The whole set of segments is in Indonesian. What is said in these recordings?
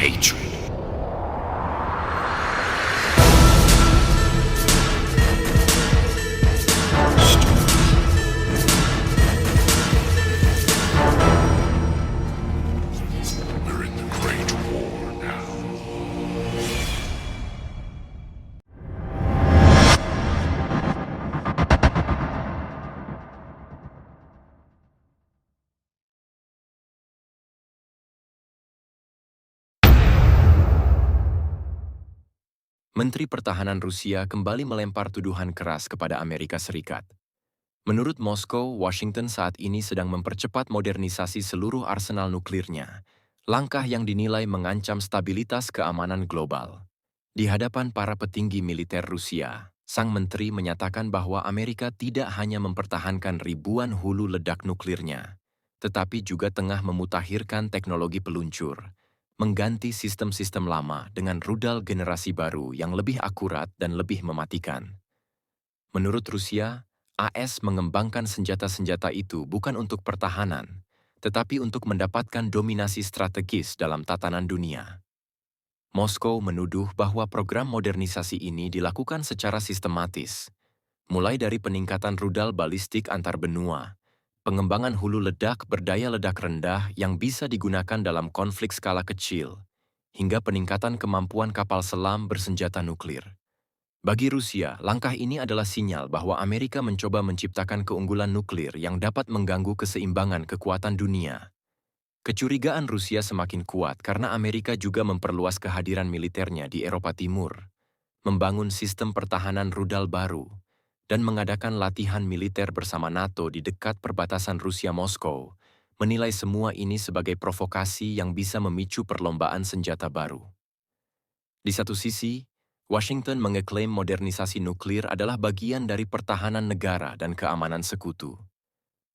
hatred. We're in the Great War now. Menteri Pertahanan Rusia kembali melempar tuduhan keras kepada Amerika Serikat. Menurut Moskow, Washington saat ini sedang mempercepat modernisasi seluruh arsenal nuklirnya, langkah yang dinilai mengancam stabilitas keamanan global. Di hadapan para petinggi militer Rusia, sang menteri menyatakan bahwa Amerika tidak hanya mempertahankan ribuan hulu ledak nuklirnya, tetapi juga tengah memutakhirkan teknologi peluncur, mengganti sistem-sistem lama dengan rudal generasi baru yang lebih akurat dan lebih mematikan. Menurut Rusia, AS mengembangkan senjata-senjata itu bukan untuk pertahanan, tetapi untuk mendapatkan dominasi strategis dalam tatanan dunia. Moskow menuduh bahwa program modernisasi ini dilakukan secara sistematis, mulai dari peningkatan rudal balistik antar benua, pengembangan hulu ledak berdaya ledak rendah yang bisa digunakan dalam konflik skala kecil, hingga peningkatan kemampuan kapal selam bersenjata nuklir. Bagi Rusia, langkah ini adalah sinyal bahwa Amerika mencoba menciptakan keunggulan nuklir yang dapat mengganggu keseimbangan kekuatan dunia. Kecurigaan Rusia semakin kuat karena Amerika juga memperluas kehadiran militernya di Eropa Timur, membangun sistem pertahanan rudal baru, dan mengadakan latihan militer bersama NATO di dekat perbatasan Rusia-Moskow, menilai semua ini sebagai provokasi yang bisa memicu perlombaan senjata baru. Di satu sisi, Washington mengeklaim modernisasi nuklir adalah bagian dari pertahanan negara dan keamanan sekutu.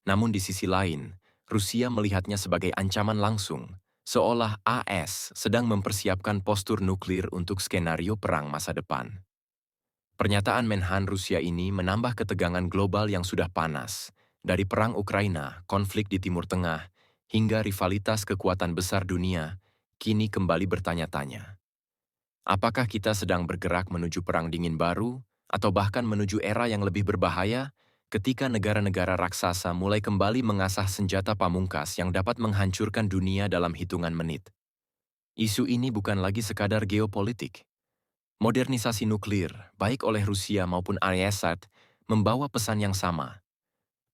Namun di sisi lain, Rusia melihatnya sebagai ancaman langsung, seolah AS sedang mempersiapkan postur nuklir untuk skenario perang masa depan. Pernyataan Menhan Rusia ini menambah ketegangan global yang sudah panas, dari perang Ukraina, konflik di Timur Tengah, hingga rivalitas kekuatan besar dunia, kini kembali bertanya-tanya. Apakah kita sedang bergerak menuju perang dingin baru, atau bahkan menuju era yang lebih berbahaya, ketika negara-negara raksasa mulai kembali mengasah senjata pamungkas yang dapat menghancurkan dunia dalam hitungan menit? Isu ini bukan lagi sekadar geopolitik. Modernisasi nuklir, baik oleh Rusia maupun AESAT, membawa pesan yang sama.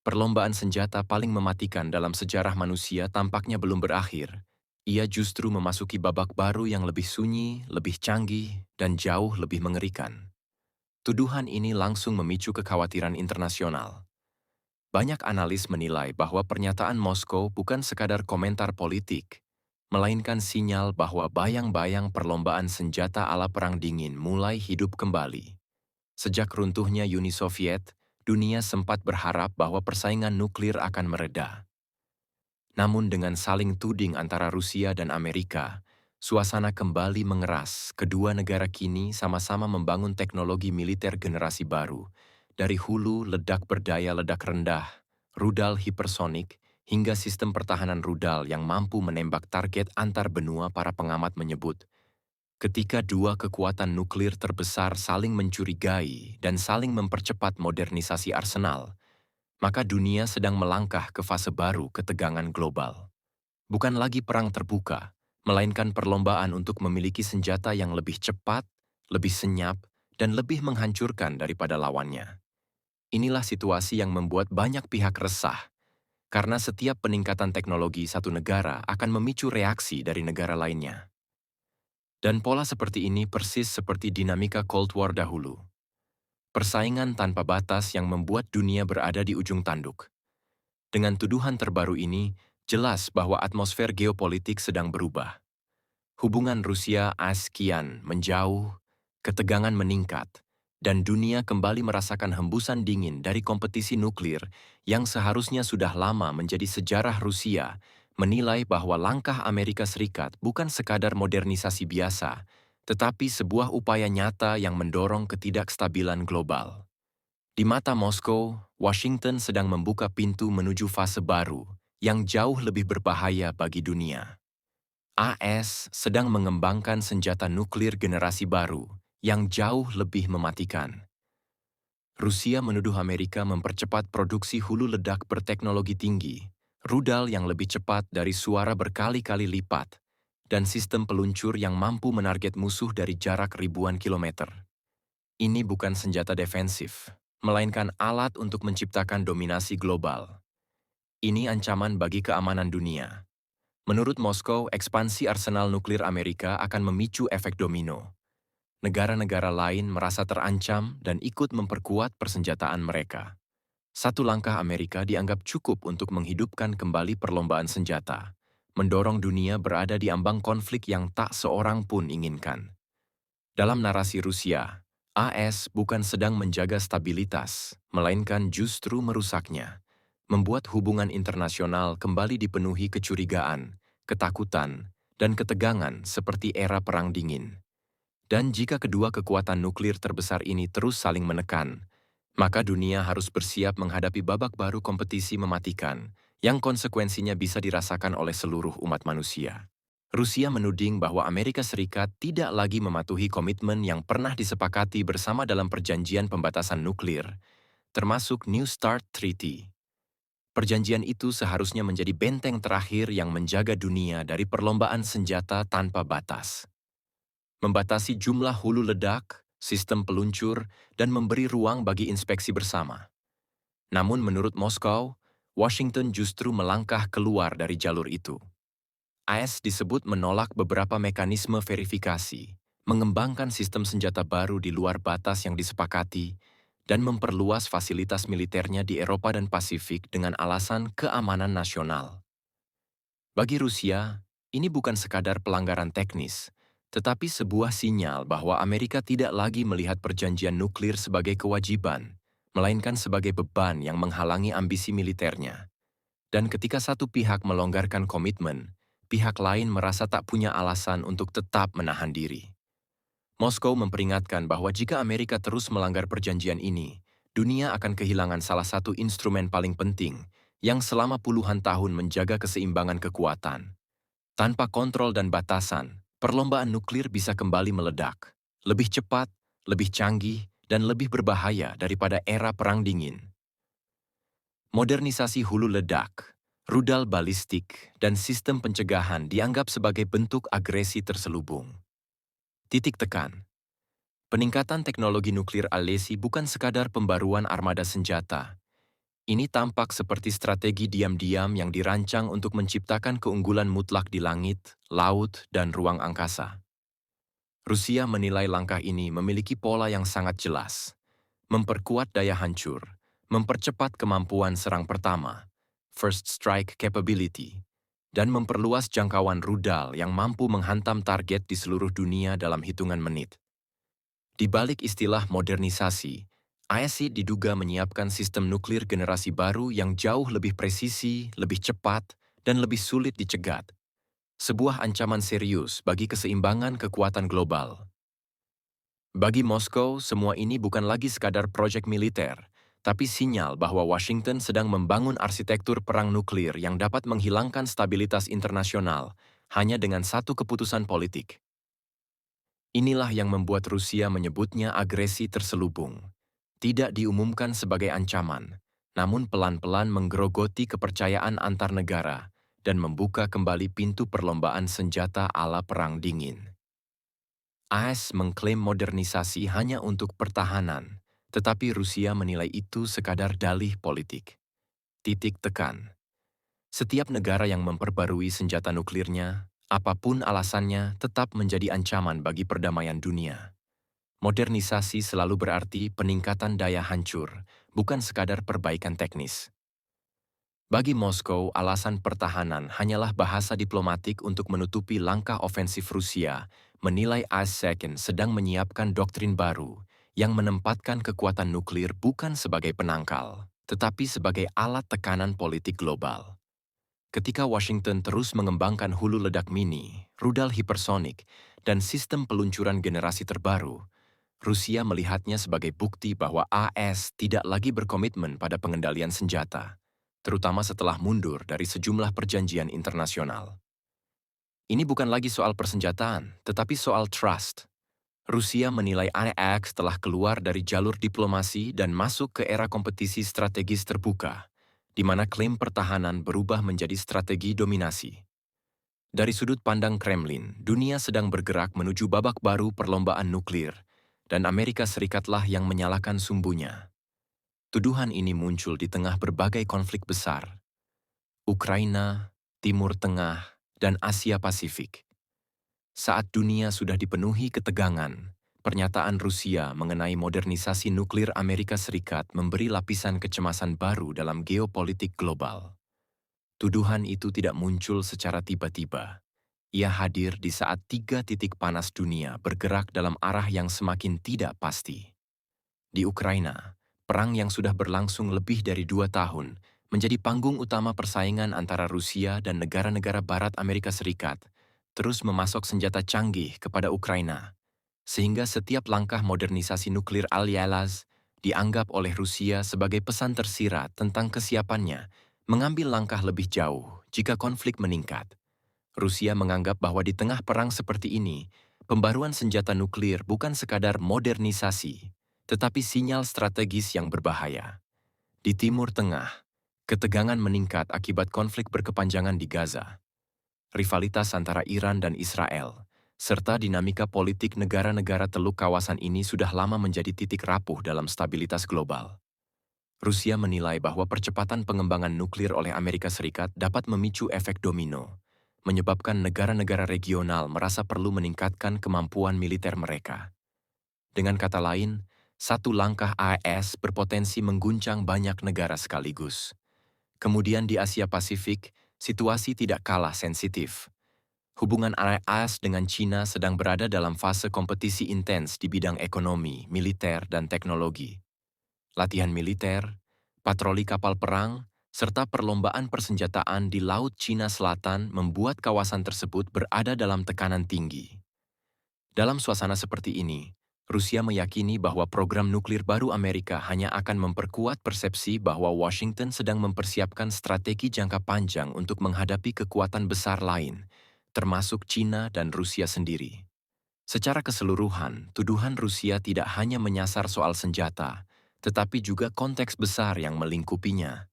Perlombaan senjata paling mematikan dalam sejarah manusia tampaknya belum berakhir. Ia justru memasuki babak baru yang lebih sunyi, lebih canggih, dan jauh lebih mengerikan. Tuduhan ini langsung memicu kekhawatiran internasional. Banyak analis menilai bahwa pernyataan Moskow bukan sekadar komentar politik, melainkan sinyal bahwa bayang-bayang perlombaan senjata ala Perang Dingin mulai hidup kembali. Sejak runtuhnya Uni Soviet, dunia sempat berharap bahwa persaingan nuklir akan mereda. Namun dengan saling tuding antara Rusia dan Amerika, suasana kembali mengeras. Kedua negara kini sama-sama membangun teknologi militer generasi baru, dari hulu ledak berdaya ledak rendah, rudal hipersonik, hingga sistem pertahanan rudal yang mampu menembak target antar benua. Para pengamat menyebut, ketika dua kekuatan nuklir terbesar saling mencurigai dan saling mempercepat modernisasi arsenal, maka dunia sedang melangkah ke fase baru ketegangan global. Bukan lagi perang terbuka, melainkan perlombaan untuk memiliki senjata yang lebih cepat, lebih senyap, dan lebih menghancurkan daripada lawannya. Inilah situasi yang membuat banyak pihak resah, karena setiap peningkatan teknologi satu negara akan memicu reaksi dari negara lainnya. Dan pola seperti ini persis seperti dinamika Cold War dahulu. Persaingan tanpa batas yang membuat dunia berada di ujung tanduk. Dengan tuduhan terbaru ini, jelas bahwa atmosfer geopolitik sedang berubah. Hubungan Rusia-AS kian menjauh, ketegangan meningkat, dan dunia kembali merasakan hembusan dingin dari kompetisi nuklir yang seharusnya sudah lama menjadi sejarah. Rusia menilai bahwa langkah Amerika Serikat bukan sekadar modernisasi biasa, tetapi sebuah upaya nyata yang mendorong ketidakstabilan global. Di mata Moskow, Washington sedang membuka pintu menuju fase baru yang jauh lebih berbahaya bagi dunia. AS sedang mengembangkan senjata nuklir generasi baru yang jauh lebih mematikan. Rusia menuduh Amerika mempercepat produksi hulu ledak berteknologi tinggi, rudal yang lebih cepat dari suara berkali-kali lipat, dan sistem peluncur yang mampu menarget musuh dari jarak ribuan kilometer. Ini bukan senjata defensif, melainkan alat untuk menciptakan dominasi global. Ini ancaman bagi keamanan dunia. Menurut Moskow, ekspansi arsenal nuklir Amerika akan memicu efek domino. Negara-negara lain merasa terancam dan ikut memperkuat persenjataan mereka. Satu langkah Amerika dianggap cukup untuk menghidupkan kembali perlombaan senjata, mendorong dunia berada di ambang konflik yang tak seorang pun inginkan. Dalam narasi Rusia, AS bukan sedang menjaga stabilitas, melainkan justru merusaknya, membuat hubungan internasional kembali dipenuhi kecurigaan, ketakutan, dan ketegangan seperti era Perang Dingin. Dan jika kedua kekuatan nuklir terbesar ini terus saling menekan, maka dunia harus bersiap menghadapi babak baru kompetisi mematikan, yang konsekuensinya bisa dirasakan oleh seluruh umat manusia. Rusia menuding bahwa Amerika Serikat tidak lagi mematuhi komitmen yang pernah disepakati bersama dalam perjanjian pembatasan nuklir, termasuk New START Treaty. Perjanjian itu seharusnya menjadi benteng terakhir yang menjaga dunia dari perlombaan senjata tanpa batas. Membatasi jumlah hulu ledak, sistem peluncur, dan memberi ruang bagi inspeksi bersama. Namun menurut Moskow, Washington justru melangkah keluar dari jalur itu. AS disebut menolak beberapa mekanisme verifikasi, mengembangkan sistem senjata baru di luar batas yang disepakati, dan memperluas fasilitas militernya di Eropa dan Pasifik dengan alasan keamanan nasional. Bagi Rusia, ini bukan sekadar pelanggaran teknis, tetapi sebuah sinyal bahwa Amerika tidak lagi melihat perjanjian nuklir sebagai kewajiban, melainkan sebagai beban yang menghalangi ambisi militernya. Dan ketika satu pihak melonggarkan komitmen, pihak lain merasa tak punya alasan untuk tetap menahan diri. Moskow memperingatkan bahwa jika Amerika terus melanggar perjanjian ini, dunia akan kehilangan salah satu instrumen paling penting yang selama puluhan tahun menjaga keseimbangan kekuatan. Tanpa kontrol dan batasan, perlombaan nuklir bisa kembali meledak, lebih cepat, lebih canggih, dan lebih berbahaya daripada era Perang Dingin. Modernisasi hulu ledak, rudal balistik, dan sistem pencegahan dianggap sebagai bentuk agresi terselubung. Titik tekan. Peningkatan teknologi nuklir Alesi bukan sekadar pembaruan armada senjata. Ini tampak seperti strategi diam-diam yang dirancang untuk menciptakan keunggulan mutlak di langit, laut, dan ruang angkasa. Rusia menilai langkah ini memiliki pola yang sangat jelas. Memperkuat daya hancur, mempercepat kemampuan serang pertama, first strike capability, dan memperluas jangkauan rudal yang mampu menghantam target di seluruh dunia dalam hitungan menit. Di balik istilah modernisasi, AS diduga menyiapkan sistem nuklir generasi baru yang jauh lebih presisi, lebih cepat, dan lebih sulit dicegat. Sebuah ancaman serius bagi keseimbangan kekuatan global. Bagi Moskow, semua ini bukan lagi sekadar proyek militer, tapi sinyal bahwa Washington sedang membangun arsitektur perang nuklir yang dapat menghilangkan stabilitas internasional hanya dengan satu keputusan politik. Inilah yang membuat Rusia menyebutnya agresi terselubung. Tidak diumumkan sebagai ancaman, namun pelan-pelan menggerogoti kepercayaan antar negara dan membuka kembali pintu perlombaan senjata ala Perang Dingin. AS mengklaim modernisasi hanya untuk pertahanan, tetapi Rusia menilai itu sekadar dalih politik. Titik tekan. Setiap negara yang memperbarui senjata nuklirnya, apapun alasannya, tetap menjadi ancaman bagi perdamaian dunia. Modernisasi selalu berarti peningkatan daya hancur, bukan sekadar perbaikan teknis. Bagi Moskow, alasan pertahanan hanyalah bahasa diplomatik untuk menutupi langkah ofensif Rusia, menilai AS sedang menyiapkan doktrin baru yang menempatkan kekuatan nuklir bukan sebagai penangkal, tetapi sebagai alat tekanan politik global. Ketika Washington terus mengembangkan hulu ledak mini, rudal hipersonik, dan sistem peluncuran generasi terbaru, Rusia melihatnya sebagai bukti bahwa AS tidak lagi berkomitmen pada pengendalian senjata, terutama setelah mundur dari sejumlah perjanjian internasional. Ini bukan lagi soal persenjataan, tetapi soal trust. Rusia menilai AEX telah keluar dari jalur diplomasi dan masuk ke era kompetisi strategis terbuka, di mana klaim pertahanan berubah menjadi strategi dominasi. Dari sudut pandang Kremlin, dunia sedang bergerak menuju babak baru perlombaan nuklir, dan Amerika Serikatlah yang menyalakan sumbunya. Tuduhan ini muncul di tengah berbagai konflik besar, Ukraina, Timur Tengah, dan Asia Pasifik. Saat dunia sudah dipenuhi ketegangan, pernyataan Rusia mengenai modernisasi nuklir Amerika Serikat memberi lapisan kecemasan baru dalam geopolitik global. Tuduhan itu tidak muncul secara tiba-tiba. Ia hadir di saat 3 titik panas dunia bergerak dalam arah yang semakin tidak pasti. Di Ukraina, perang yang sudah berlangsung lebih dari 2 tahun menjadi panggung utama persaingan antara Rusia dan negara-negara Barat Amerika Serikat, terus memasok senjata canggih kepada Ukraina, sehingga setiap langkah modernisasi nuklir Al-Yalaz dianggap oleh Rusia sebagai pesan tersirat tentang kesiapannya mengambil langkah lebih jauh jika konflik meningkat. Rusia menganggap bahwa di tengah perang seperti ini, pembaruan senjata nuklir bukan sekadar modernisasi, tetapi sinyal strategis yang berbahaya. Di Timur Tengah, ketegangan meningkat akibat konflik berkepanjangan di Gaza. Rivalitas antara Iran dan Israel, serta dinamika politik negara-negara teluk kawasan ini sudah lama menjadi titik rapuh dalam stabilitas global. Rusia menilai bahwa percepatan pengembangan nuklir oleh Amerika Serikat dapat memicu efek domino, menyebabkan negara-negara regional merasa perlu meningkatkan kemampuan militer mereka. Dengan kata lain, satu langkah AES berpotensi mengguncang banyak negara sekaligus. Kemudian di Asia Pasifik, situasi tidak kalah sensitif. Hubungan AES dengan China sedang berada dalam fase kompetisi intens di bidang ekonomi, militer, dan teknologi. Latihan militer, patroli kapal perang, serta perlombaan persenjataan di Laut Cina Selatan membuat kawasan tersebut berada dalam tekanan tinggi. Dalam suasana seperti ini, Rusia meyakini bahwa program nuklir baru Amerika hanya akan memperkuat persepsi bahwa Washington sedang mempersiapkan strategi jangka panjang untuk menghadapi kekuatan besar lain, termasuk China dan Rusia sendiri. Secara keseluruhan, tuduhan Rusia tidak hanya menyasar soal senjata, tetapi juga konteks besar yang melingkupinya.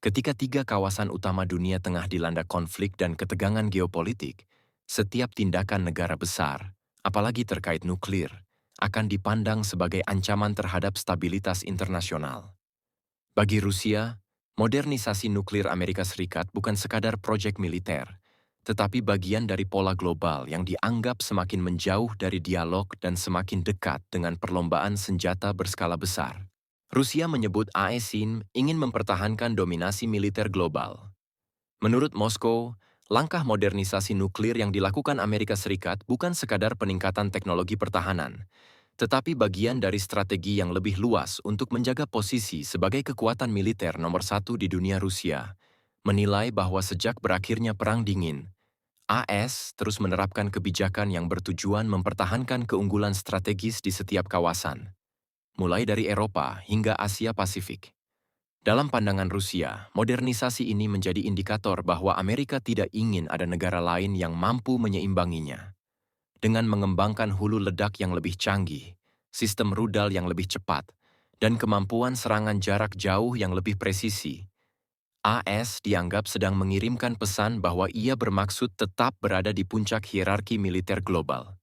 Ketika 3 kawasan utama dunia tengah dilanda konflik dan ketegangan geopolitik, setiap tindakan negara besar, apalagi terkait nuklir, akan dipandang sebagai ancaman terhadap stabilitas internasional. Bagi Rusia, modernisasi nuklir Amerika Serikat bukan sekadar proyek militer, tetapi bagian dari pola global yang dianggap semakin menjauh dari dialog dan semakin dekat dengan perlombaan senjata berskala besar. Rusia menyebut AES ingin mempertahankan dominasi militer global. Menurut Moskow, langkah modernisasi nuklir yang dilakukan Amerika Serikat bukan sekadar peningkatan teknologi pertahanan, tetapi bagian dari strategi yang lebih luas untuk menjaga posisi sebagai kekuatan militer nomor 1 di dunia. Rusia menilai bahwa sejak berakhirnya Perang Dingin, AS terus menerapkan kebijakan yang bertujuan mempertahankan keunggulan strategis di setiap kawasan, mulai dari Eropa hingga Asia Pasifik. Dalam pandangan Rusia, modernisasi ini menjadi indikator bahwa Amerika tidak ingin ada negara lain yang mampu menyeimbanginya. Dengan mengembangkan hulu ledak yang lebih canggih, sistem rudal yang lebih cepat, dan kemampuan serangan jarak jauh yang lebih presisi, AS dianggap sedang mengirimkan pesan bahwa ia bermaksud tetap berada di puncak hierarki militer global.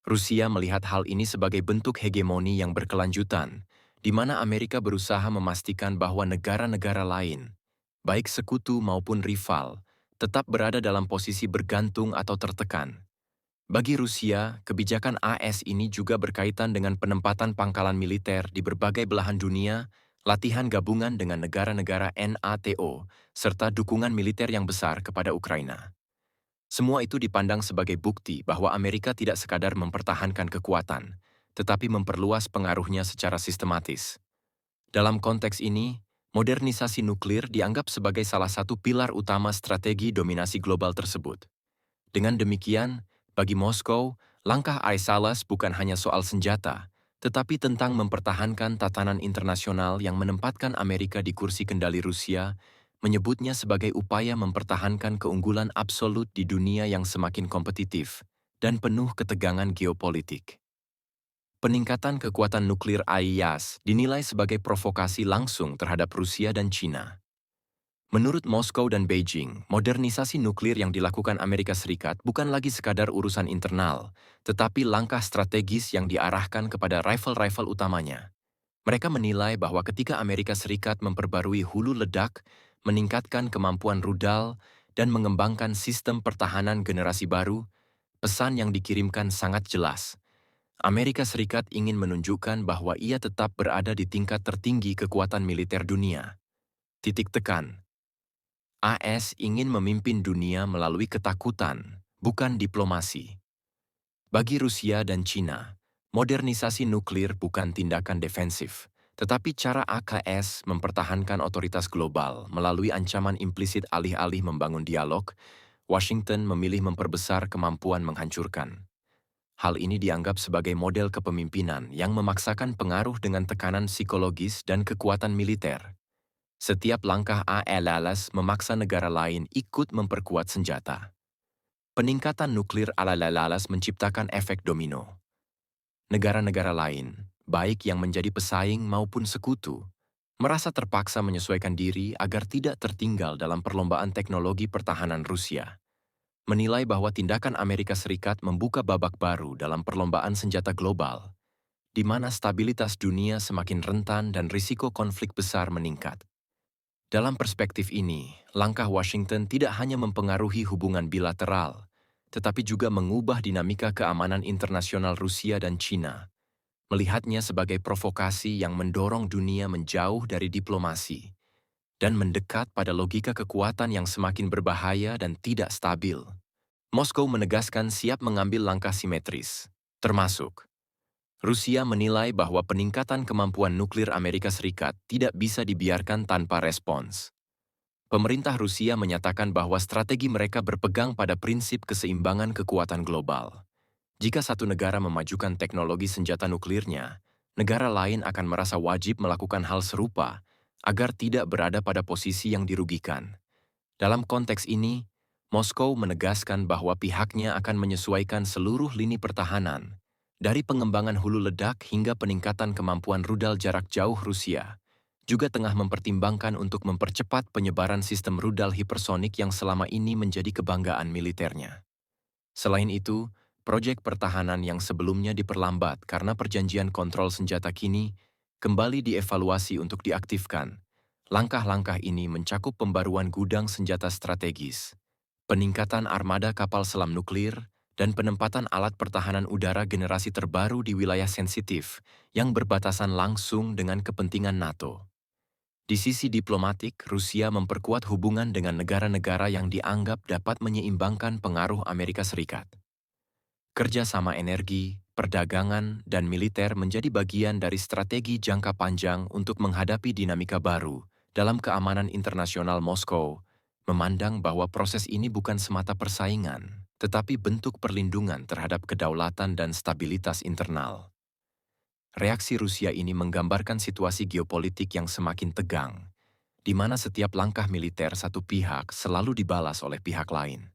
Rusia melihat hal ini sebagai bentuk hegemoni yang berkelanjutan, di mana Amerika berusaha memastikan bahwa negara-negara lain, baik sekutu maupun rival, tetap berada dalam posisi bergantung atau tertekan. Bagi Rusia, kebijakan AS ini juga berkaitan dengan penempatan pangkalan militer di berbagai belahan dunia, latihan gabungan dengan negara-negara NATO, serta dukungan militer yang besar kepada Ukraina. Semua itu dipandang sebagai bukti bahwa Amerika tidak sekadar mempertahankan kekuatan, tetapi memperluas pengaruhnya secara sistematis. Dalam konteks ini, modernisasi nuklir dianggap sebagai salah satu pilar utama strategi dominasi global tersebut. Dengan demikian, bagi Moskow, langkah AES bukan hanya soal senjata, tetapi tentang mempertahankan tatanan internasional yang menempatkan Amerika di kursi kendali Rusia, menyebutnya sebagai upaya mempertahankan keunggulan absolut di dunia yang semakin kompetitif dan penuh ketegangan geopolitik. Peningkatan kekuatan nuklir IAS dinilai sebagai provokasi langsung terhadap Rusia dan China. Menurut Moskow dan Beijing, modernisasi nuklir yang dilakukan Amerika Serikat bukan lagi sekadar urusan internal, tetapi langkah strategis yang diarahkan kepada rival-rival utamanya. Mereka menilai bahwa ketika Amerika Serikat memperbarui hulu ledak, meningkatkan kemampuan rudal, dan mengembangkan sistem pertahanan generasi baru, pesan yang dikirimkan sangat jelas. Amerika Serikat ingin menunjukkan bahwa ia tetap berada di tingkat tertinggi kekuatan militer dunia. Titik tekan. AS ingin memimpin dunia melalui ketakutan, bukan diplomasi. Bagi Rusia dan China, modernisasi nuklir bukan tindakan defensif, tetapi cara AKS mempertahankan otoritas global melalui ancaman implisit alih-alih membangun dialog. Washington memilih memperbesar kemampuan menghancurkan. Hal ini dianggap sebagai model kepemimpinan yang memaksakan pengaruh dengan tekanan psikologis dan kekuatan militer. Setiap langkah ALLS memaksa negara lain ikut memperkuat senjata. Peningkatan nuklir ALLS menciptakan efek domino. Negara-negara lain, baik yang menjadi pesaing maupun sekutu, merasa terpaksa menyesuaikan diri agar tidak tertinggal dalam perlombaan teknologi pertahanan Rusia. Menilai bahwa tindakan Amerika Serikat membuka babak baru dalam perlombaan senjata global, di mana stabilitas dunia semakin rentan dan risiko konflik besar meningkat. Dalam perspektif ini, langkah Washington tidak hanya mempengaruhi hubungan bilateral, tetapi juga mengubah dinamika keamanan internasional Rusia dan China, melihatnya sebagai provokasi yang mendorong dunia menjauh dari diplomasi dan mendekat pada logika kekuatan yang semakin berbahaya dan tidak stabil. Moskow menegaskan siap mengambil langkah simetris, termasuk Rusia menilai bahwa peningkatan kemampuan nuklir Amerika Serikat tidak bisa dibiarkan tanpa respons. Pemerintah Rusia menyatakan bahwa strategi mereka berpegang pada prinsip keseimbangan kekuatan global. Jika satu negara memajukan teknologi senjata nuklirnya, negara lain akan merasa wajib melakukan hal serupa agar tidak berada pada posisi yang dirugikan. Dalam konteks ini, Moskow menegaskan bahwa pihaknya akan menyesuaikan seluruh lini pertahanan, dari pengembangan hulu ledak hingga peningkatan kemampuan rudal jarak jauh Rusia, juga tengah mempertimbangkan untuk mempercepat penyebaran sistem rudal hipersonik yang selama ini menjadi kebanggaan militernya. Selain itu, proyek pertahanan yang sebelumnya diperlambat karena perjanjian kontrol senjata kini kembali dievaluasi untuk diaktifkan. Langkah-langkah ini mencakup pembaruan gudang senjata strategis, peningkatan armada kapal selam nuklir, dan penempatan alat pertahanan udara generasi terbaru di wilayah sensitif yang berbatasan langsung dengan kepentingan NATO. Di sisi diplomatik, Rusia memperkuat hubungan dengan negara-negara yang dianggap dapat menyeimbangkan pengaruh Amerika Serikat. Kerjasama energi, perdagangan, dan militer menjadi bagian dari strategi jangka panjang untuk menghadapi dinamika baru dalam keamanan internasional. Moskow memandang bahwa proses ini bukan semata persaingan, tetapi bentuk perlindungan terhadap kedaulatan dan stabilitas internal. Reaksi Rusia ini menggambarkan situasi geopolitik yang semakin tegang, di mana setiap langkah militer satu pihak selalu dibalas oleh pihak lain.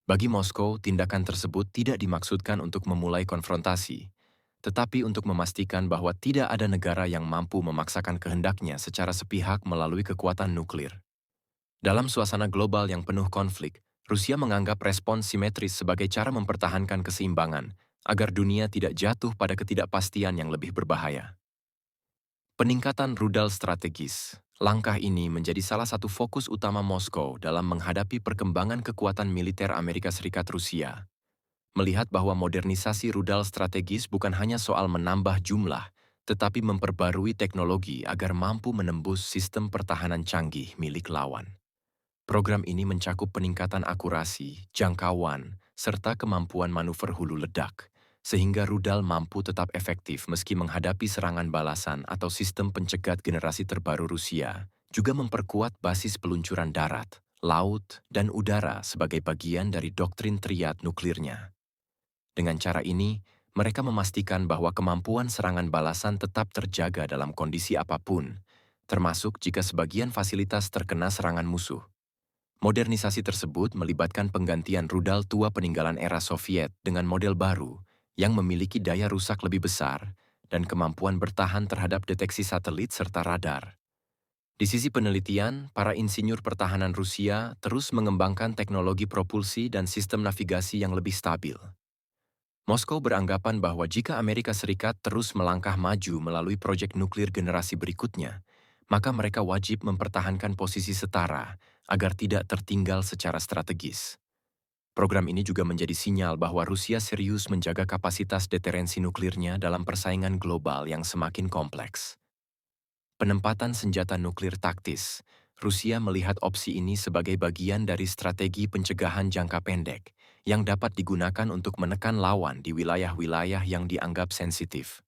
Bagi Moskow, tindakan tersebut tidak dimaksudkan untuk memulai konfrontasi, tetapi untuk memastikan bahwa tidak ada negara yang mampu memaksakan kehendaknya secara sepihak melalui kekuatan nuklir. Dalam suasana global yang penuh konflik, Rusia menganggap respons simetris sebagai cara mempertahankan keseimbangan agar dunia tidak jatuh pada ketidakpastian yang lebih berbahaya. Peningkatan rudal strategis. Langkah ini menjadi salah satu fokus utama Moskow dalam menghadapi perkembangan kekuatan militer Amerika Serikat Rusia. Melihat bahwa modernisasi rudal strategis bukan hanya soal menambah jumlah, tetapi memperbarui teknologi agar mampu menembus sistem pertahanan canggih milik lawan. Program ini mencakup peningkatan akurasi, jangkauan, serta kemampuan manuver hulu ledak, sehingga rudal mampu tetap efektif meski menghadapi serangan balasan atau sistem pencegat generasi terbaru Rusia, juga memperkuat basis peluncuran darat, laut, dan udara sebagai bagian dari doktrin triad nuklirnya. Dengan cara ini, mereka memastikan bahwa kemampuan serangan balasan tetap terjaga dalam kondisi apapun, termasuk jika sebagian fasilitas terkena serangan musuh. Modernisasi tersebut melibatkan penggantian rudal tua peninggalan era Soviet dengan model baru yang memiliki daya rusak lebih besar dan kemampuan bertahan terhadap deteksi satelit serta radar. Di sisi penelitian, para insinyur pertahanan Rusia terus mengembangkan teknologi propulsi dan sistem navigasi yang lebih stabil. Moskow beranggapan bahwa jika Amerika Serikat terus melangkah maju melalui proyek nuklir generasi berikutnya, maka mereka wajib mempertahankan posisi setara agar tidak tertinggal secara strategis. Program ini juga menjadi sinyal bahwa Rusia serius menjaga kapasitas deterensi nuklirnya dalam persaingan global yang semakin kompleks. Penempatan senjata nuklir taktis, Rusia melihat opsi ini sebagai bagian dari strategi pencegahan jangka pendek yang dapat digunakan untuk menekan lawan di wilayah-wilayah yang dianggap sensitif.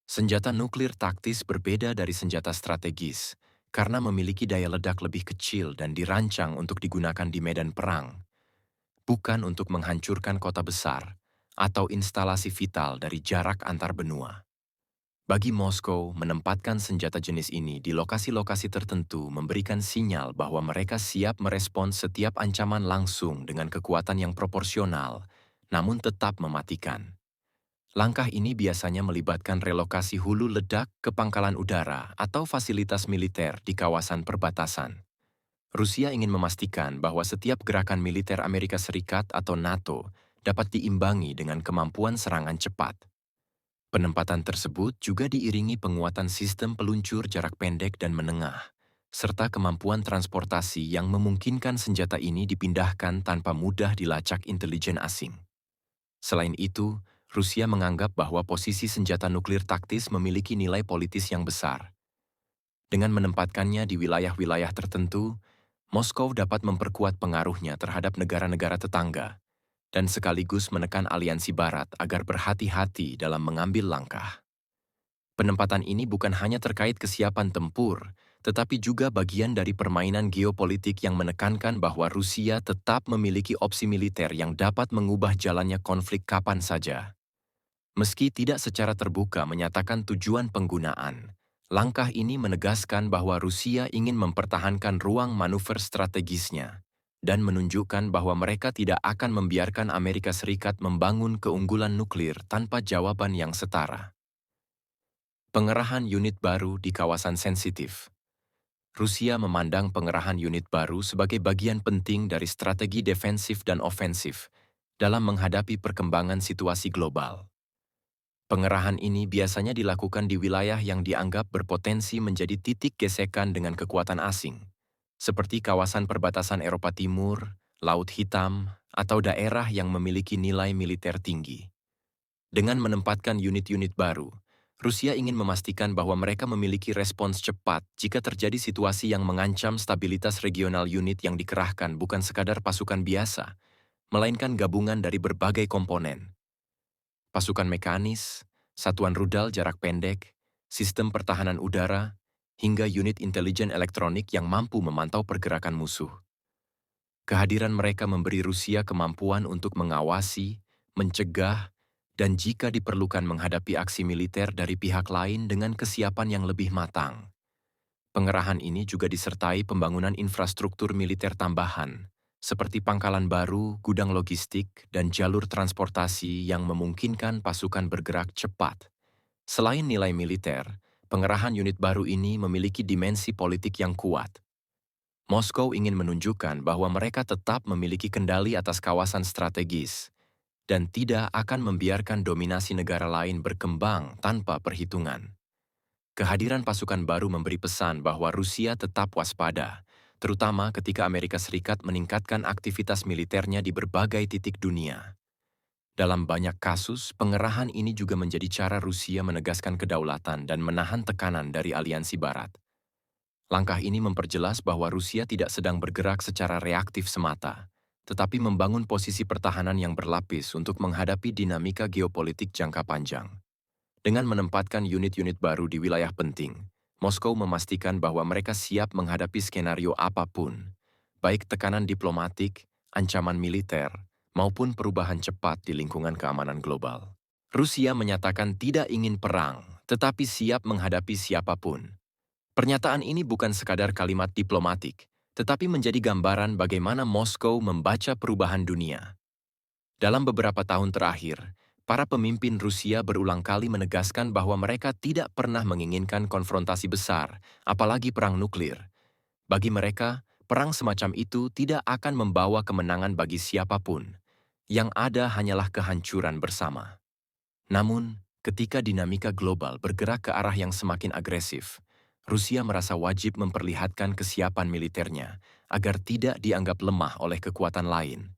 Senjata nuklir taktis berbeda dari senjata strategis karena memiliki daya ledak lebih kecil dan dirancang untuk digunakan di medan perang, bukan untuk menghancurkan kota besar atau instalasi vital dari jarak antar benua. Bagi Moskow, menempatkan senjata jenis ini di lokasi-lokasi tertentu memberikan sinyal bahwa mereka siap merespons setiap ancaman langsung dengan kekuatan yang proporsional, namun tetap mematikan. Langkah ini biasanya melibatkan relokasi hulu ledak ke pangkalan udara atau fasilitas militer di kawasan perbatasan. Rusia ingin memastikan bahwa setiap gerakan militer Amerika Serikat atau NATO dapat diimbangi dengan kemampuan serangan cepat. Penempatan tersebut juga diiringi penguatan sistem peluncur jarak pendek dan menengah, serta kemampuan transportasi yang memungkinkan senjata ini dipindahkan tanpa mudah dilacak intelijen asing. Selain itu, Rusia menganggap bahwa posisi senjata nuklir taktis memiliki nilai politis yang besar. Dengan menempatkannya di wilayah-wilayah tertentu, Moskow dapat memperkuat pengaruhnya terhadap negara-negara tetangga, dan sekaligus menekan aliansi Barat agar berhati-hati dalam mengambil langkah. Penempatan ini bukan hanya terkait kesiapan tempur, tetapi juga bagian dari permainan geopolitik yang menekankan bahwa Rusia tetap memiliki opsi militer yang dapat mengubah jalannya konflik kapan saja. Meski tidak secara terbuka menyatakan tujuan penggunaan, langkah ini menegaskan bahwa Rusia ingin mempertahankan ruang manuver strategisnya dan menunjukkan bahwa mereka tidak akan membiarkan Amerika Serikat membangun keunggulan nuklir tanpa jawaban yang setara. Pengerahan unit baru di kawasan sensitif. Rusia memandang pengerahan unit baru sebagai bagian penting dari strategi defensif dan ofensif dalam menghadapi perkembangan situasi global. Pengerahan ini biasanya dilakukan di wilayah yang dianggap berpotensi menjadi titik gesekan dengan kekuatan asing, seperti kawasan perbatasan Eropa Timur, Laut Hitam, atau daerah yang memiliki nilai militer tinggi. Dengan menempatkan unit-unit baru, Rusia ingin memastikan bahwa mereka memiliki respons cepat jika terjadi situasi yang mengancam stabilitas regional. Unit yang dikerahkan bukan sekadar pasukan biasa, melainkan gabungan dari berbagai komponen. Pasukan mekanis, satuan rudal jarak pendek, sistem pertahanan udara, hingga unit intelijen elektronik yang mampu memantau pergerakan musuh. Kehadiran mereka memberi Rusia kemampuan untuk mengawasi, mencegah, dan jika diperlukan menghadapi aksi militer dari pihak lain dengan kesiapan yang lebih matang. Pengerahan ini juga disertai pembangunan infrastruktur militer tambahan, seperti pangkalan baru, gudang logistik, dan jalur transportasi yang memungkinkan pasukan bergerak cepat. Selain nilai militer, pengerahan unit baru ini memiliki dimensi politik yang kuat. Moskow ingin menunjukkan bahwa mereka tetap memiliki kendali atas kawasan strategis dan tidak akan membiarkan dominasi negara lain berkembang tanpa perhitungan. Kehadiran pasukan baru memberi pesan bahwa Rusia tetap waspada, terutama ketika Amerika Serikat meningkatkan aktivitas militernya di berbagai titik dunia. Dalam banyak kasus, pengerahan ini juga menjadi cara Rusia menegaskan kedaulatan dan menahan tekanan dari aliansi Barat. Langkah ini memperjelas bahwa Rusia tidak sedang bergerak secara reaktif semata, tetapi membangun posisi pertahanan yang berlapis untuk menghadapi dinamika geopolitik jangka panjang. Dengan menempatkan unit-unit baru di wilayah penting, Moskow memastikan bahwa mereka siap menghadapi skenario apapun, baik tekanan diplomatik, ancaman militer, maupun perubahan cepat di lingkungan keamanan global. Rusia menyatakan tidak ingin perang, tetapi siap menghadapi siapapun. Pernyataan ini bukan sekadar kalimat diplomatik, tetapi menjadi gambaran bagaimana Moskow membaca perubahan dunia. Dalam beberapa tahun terakhir, para pemimpin Rusia berulang kali menegaskan bahwa mereka tidak pernah menginginkan konfrontasi besar, apalagi perang nuklir. Bagi mereka, perang semacam itu tidak akan membawa kemenangan bagi siapapun. Yang ada hanyalah kehancuran bersama. Namun, ketika dinamika global bergerak ke arah yang semakin agresif, Rusia merasa wajib memperlihatkan kesiapan militernya agar tidak dianggap lemah oleh kekuatan lain.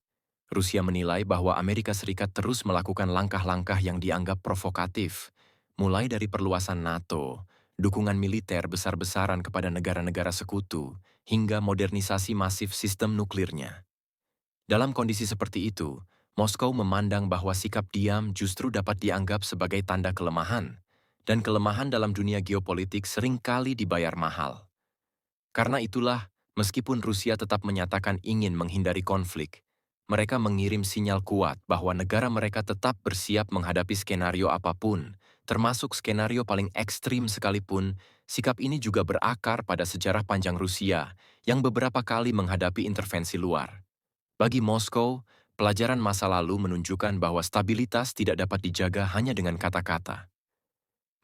Rusia menilai bahwa Amerika Serikat terus melakukan langkah-langkah yang dianggap provokatif, mulai dari perluasan NATO, dukungan militer besar-besaran kepada negara-negara sekutu, hingga modernisasi masif sistem nuklirnya. Dalam kondisi seperti itu, Moskow memandang bahwa sikap diam justru dapat dianggap sebagai tanda kelemahan, dan kelemahan dalam dunia geopolitik seringkali dibayar mahal. Karena itulah, meskipun Rusia tetap menyatakan ingin menghindari konflik, mereka mengirim sinyal kuat bahwa negara mereka tetap bersiap menghadapi skenario apapun, termasuk skenario paling ekstrim sekalipun. Sikap ini juga berakar pada sejarah panjang Rusia yang beberapa kali menghadapi intervensi luar. Bagi Moskow, pelajaran masa lalu menunjukkan bahwa stabilitas tidak dapat dijaga hanya dengan kata-kata.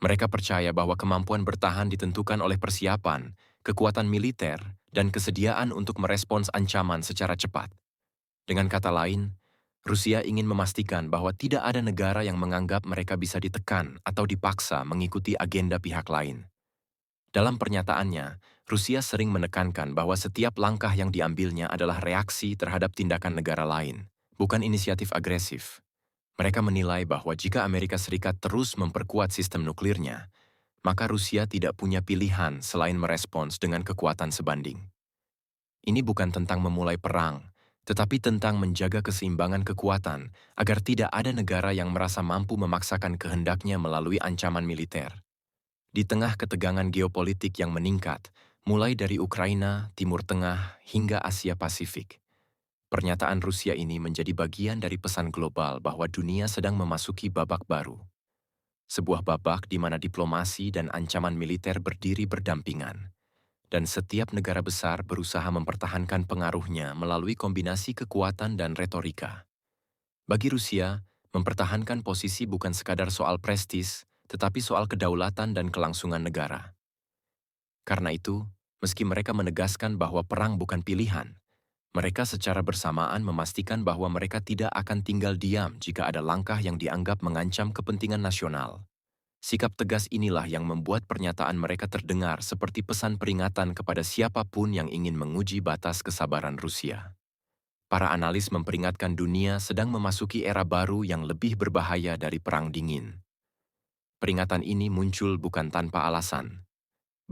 Mereka percaya bahwa kemampuan bertahan ditentukan oleh persiapan, kekuatan militer, dan kesediaan untuk merespons ancaman secara cepat. Dengan kata lain, Rusia ingin memastikan bahwa tidak ada negara yang menganggap mereka bisa ditekan atau dipaksa mengikuti agenda pihak lain. Dalam pernyataannya, Rusia sering menekankan bahwa setiap langkah yang diambilnya adalah reaksi terhadap tindakan negara lain, bukan inisiatif agresif. Mereka menilai bahwa jika Amerika Serikat terus memperkuat sistem nuklirnya, maka Rusia tidak punya pilihan selain merespons dengan kekuatan sebanding. Ini bukan tentang memulai perang, tetapi tentang menjaga keseimbangan kekuatan agar tidak ada negara yang merasa mampu memaksakan kehendaknya melalui ancaman militer. Di tengah ketegangan geopolitik yang meningkat, mulai dari Ukraina, Timur Tengah, hingga Asia Pasifik, pernyataan Rusia ini menjadi bagian dari pesan global bahwa dunia sedang memasuki babak baru. Sebuah babak di mana diplomasi dan ancaman militer berdiri berdampingan, dan setiap negara besar berusaha mempertahankan pengaruhnya melalui kombinasi kekuatan dan retorika. Bagi Rusia, mempertahankan posisi bukan sekadar soal prestis, tetapi soal kedaulatan dan kelangsungan negara. Karena itu, meski mereka menegaskan bahwa perang bukan pilihan, mereka secara bersamaan memastikan bahwa mereka tidak akan tinggal diam jika ada langkah yang dianggap mengancam kepentingan nasional. Sikap tegas inilah yang membuat pernyataan mereka terdengar seperti pesan peringatan kepada siapapun yang ingin menguji batas kesabaran Rusia. Para analis memperingatkan dunia sedang memasuki era baru yang lebih berbahaya dari Perang Dingin. Peringatan ini muncul bukan tanpa alasan.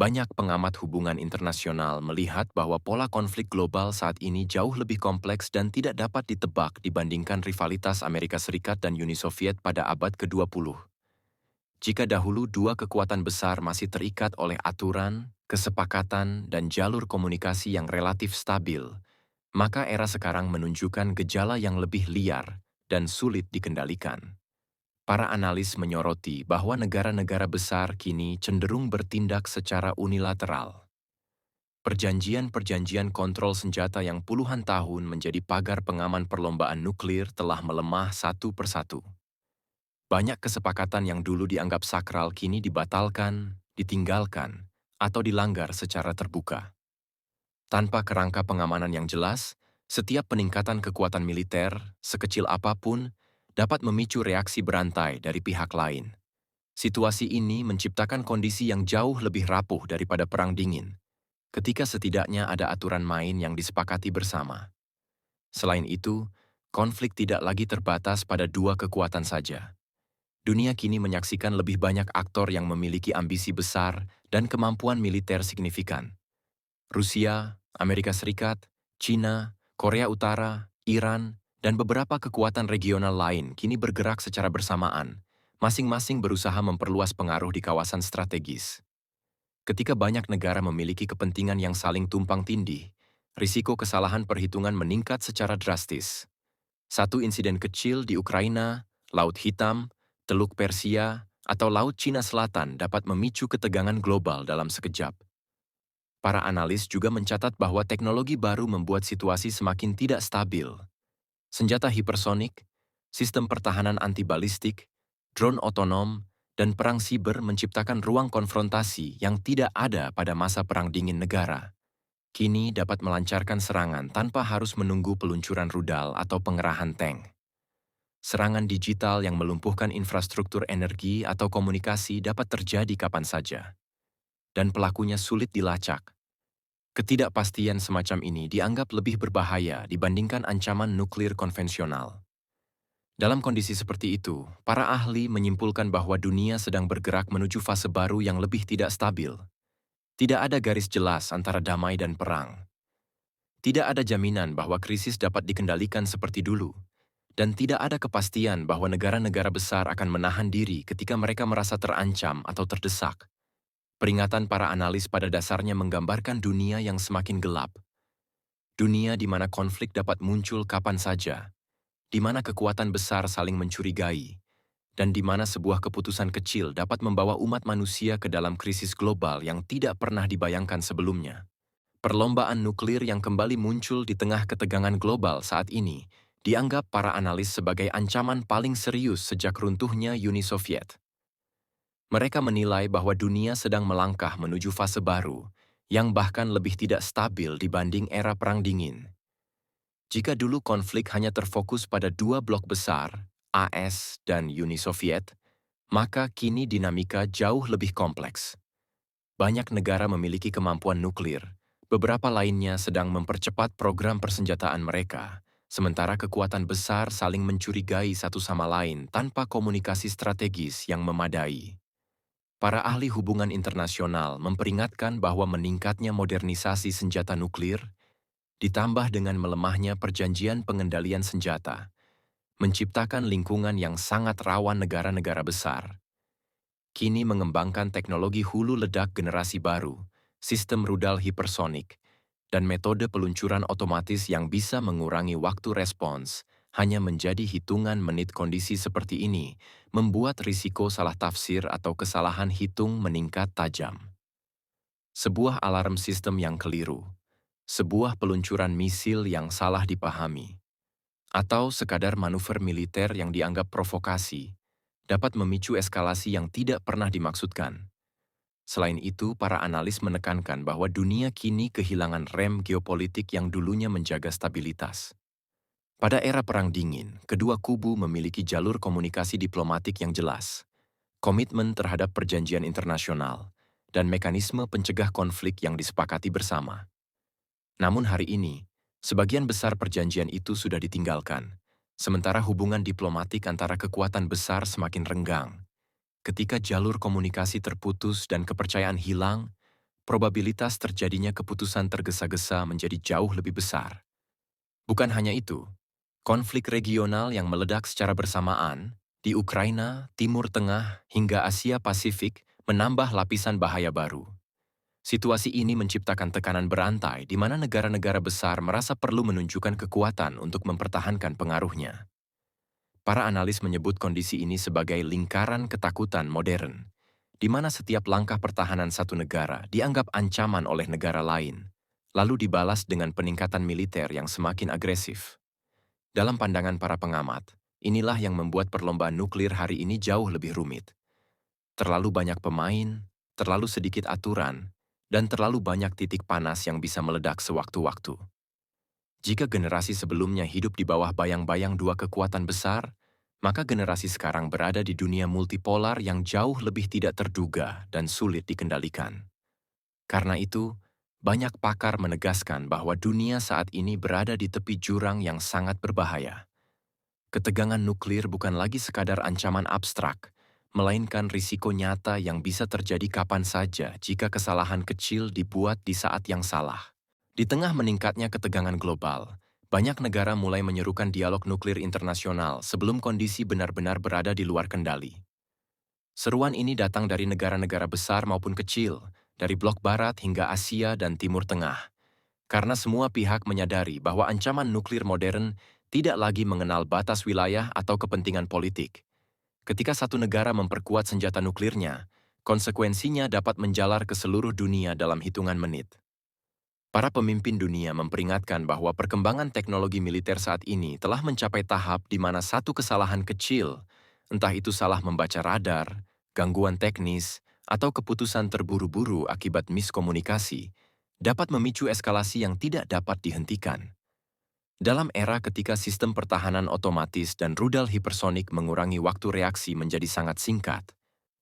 Banyak pengamat hubungan internasional melihat bahwa pola konflik global saat ini jauh lebih kompleks dan tidak dapat ditebak dibandingkan rivalitas Amerika Serikat dan Uni Soviet pada abad ke-20. Jika dahulu dua kekuatan besar masih terikat oleh aturan, kesepakatan, dan jalur komunikasi yang relatif stabil, maka era sekarang menunjukkan gejala yang lebih liar dan sulit dikendalikan. Para analis menyoroti bahwa negara-negara besar kini cenderung bertindak secara unilateral. Perjanjian-perjanjian kontrol senjata yang puluhan tahun menjadi pagar pengaman perlombaan nuklir telah melemah satu persatu. Banyak kesepakatan yang dulu dianggap sakral kini dibatalkan, ditinggalkan, atau dilanggar secara terbuka. Tanpa kerangka pengamanan yang jelas, setiap peningkatan kekuatan militer, sekecil apapun, dapat memicu reaksi berantai dari pihak lain. Situasi ini menciptakan kondisi yang jauh lebih rapuh daripada Perang Dingin, ketika setidaknya ada aturan main yang disepakati bersama. Selain itu, konflik tidak lagi terbatas pada dua kekuatan saja. Dunia kini menyaksikan lebih banyak aktor yang memiliki ambisi besar dan kemampuan militer signifikan. Rusia, Amerika Serikat, China, Korea Utara, Iran, dan beberapa kekuatan regional lain kini bergerak secara bersamaan, masing-masing berusaha memperluas pengaruh di kawasan strategis. Ketika banyak negara memiliki kepentingan yang saling tumpang tindih, risiko kesalahan perhitungan meningkat secara drastis. Satu insiden kecil di Ukraina, Laut Hitam, Teluk Persia, atau Laut Cina Selatan dapat memicu ketegangan global dalam sekejap. Para analis juga mencatat bahwa teknologi baru membuat situasi semakin tidak stabil. Senjata hipersonik, sistem pertahanan anti-balistik, drone otonom, dan perang siber menciptakan ruang konfrontasi yang tidak ada pada masa Perang Dingin negara. Kini dapat melancarkan serangan tanpa harus menunggu peluncuran rudal atau pengerahan tank. Serangan digital yang melumpuhkan infrastruktur energi atau komunikasi dapat terjadi kapan saja, dan pelakunya sulit dilacak. Ketidakpastian semacam ini dianggap lebih berbahaya dibandingkan ancaman nuklir konvensional. Dalam kondisi seperti itu, para ahli menyimpulkan bahwa dunia sedang bergerak menuju fase baru yang lebih tidak stabil. Tidak ada garis jelas antara damai dan perang. Tidak ada jaminan bahwa krisis dapat dikendalikan seperti dulu. Dan tidak ada kepastian bahwa negara-negara besar akan menahan diri ketika mereka merasa terancam atau terdesak. Peringatan para analis pada dasarnya menggambarkan dunia yang semakin gelap. Dunia di mana konflik dapat muncul kapan saja, di mana kekuatan besar saling mencurigai, dan di mana sebuah keputusan kecil dapat membawa umat manusia ke dalam krisis global yang tidak pernah dibayangkan sebelumnya. Perlombaan nuklir yang kembali muncul di tengah ketegangan global saat ini dianggap para analis sebagai ancaman paling serius sejak runtuhnya Uni Soviet. Mereka menilai bahwa dunia sedang melangkah menuju fase baru, yang bahkan lebih tidak stabil dibanding era Perang Dingin. Jika dulu konflik hanya terfokus pada dua blok besar, AS dan Uni Soviet, maka kini dinamika jauh lebih kompleks. Banyak negara memiliki kemampuan nuklir, beberapa lainnya sedang mempercepat program persenjataan mereka, sementara kekuatan besar saling mencurigai satu sama lain tanpa komunikasi strategis yang memadai. Para ahli hubungan internasional memperingatkan bahwa meningkatnya modernisasi senjata nuklir, ditambah dengan melemahnya perjanjian pengendalian senjata, menciptakan lingkungan yang sangat rawan negara-negara besar. Kini mengembangkan teknologi hulu ledak generasi baru, sistem rudal hipersonik, dan metode peluncuran otomatis yang bisa mengurangi waktu respons, hanya menjadi hitungan menit. Kondisi seperti ini membuat risiko salah tafsir atau kesalahan hitung meningkat tajam. Sebuah alarm sistem yang keliru, sebuah peluncuran misil yang salah dipahami, atau sekadar manuver militer yang dianggap provokasi, dapat memicu eskalasi yang tidak pernah dimaksudkan. Selain itu, para analis menekankan bahwa dunia kini kehilangan rem geopolitik yang dulunya menjaga stabilitas. Pada era Perang Dingin, kedua kubu memiliki jalur komunikasi diplomatik yang jelas, komitmen terhadap perjanjian internasional, dan mekanisme pencegah konflik yang disepakati bersama. Namun hari ini, sebagian besar perjanjian itu sudah ditinggalkan, sementara hubungan diplomatik antara kekuatan besar semakin renggang. Ketika jalur komunikasi terputus dan kepercayaan hilang, probabilitas terjadinya keputusan tergesa-gesa menjadi jauh lebih besar. Bukan hanya itu, konflik regional yang meledak secara bersamaan di Ukraina, Timur Tengah, hingga Asia Pasifik menambah lapisan bahaya baru. Situasi ini menciptakan tekanan berantai di mana negara-negara besar merasa perlu menunjukkan kekuatan untuk mempertahankan pengaruhnya. Para analis menyebut kondisi ini sebagai lingkaran ketakutan modern, di mana setiap langkah pertahanan satu negara dianggap ancaman oleh negara lain, lalu dibalas dengan peningkatan militer yang semakin agresif. Dalam pandangan para pengamat, inilah yang membuat perlombaan nuklir hari ini jauh lebih rumit. Terlalu banyak pemain, terlalu sedikit aturan, dan terlalu banyak titik panas yang bisa meledak sewaktu-waktu. Jika generasi sebelumnya hidup di bawah bayang-bayang dua kekuatan besar, maka generasi sekarang berada di dunia multipolar yang jauh lebih tidak terduga dan sulit dikendalikan. Karena itu, banyak pakar menegaskan bahwa dunia saat ini berada di tepi jurang yang sangat berbahaya. Ketegangan nuklir bukan lagi sekadar ancaman abstrak, melainkan risiko nyata yang bisa terjadi kapan saja jika kesalahan kecil dibuat di saat yang salah. Di tengah meningkatnya ketegangan global, banyak negara mulai menyerukan dialog nuklir internasional sebelum kondisi benar-benar berada di luar kendali. Seruan ini datang dari negara-negara besar maupun kecil, dari blok Barat hingga Asia dan Timur Tengah, karena semua pihak menyadari bahwa ancaman nuklir modern tidak lagi mengenal batas wilayah atau kepentingan politik. Ketika satu negara memperkuat senjata nuklirnya, konsekuensinya dapat menjalar ke seluruh dunia dalam hitungan menit. Para pemimpin dunia memperingatkan bahwa perkembangan teknologi militer saat ini telah mencapai tahap di mana satu kesalahan kecil, entah itu salah membaca radar, gangguan teknis, atau keputusan terburu-buru akibat miskomunikasi, dapat memicu eskalasi yang tidak dapat dihentikan. Dalam era ketika sistem pertahanan otomatis dan rudal hipersonik mengurangi waktu reaksi menjadi sangat singkat,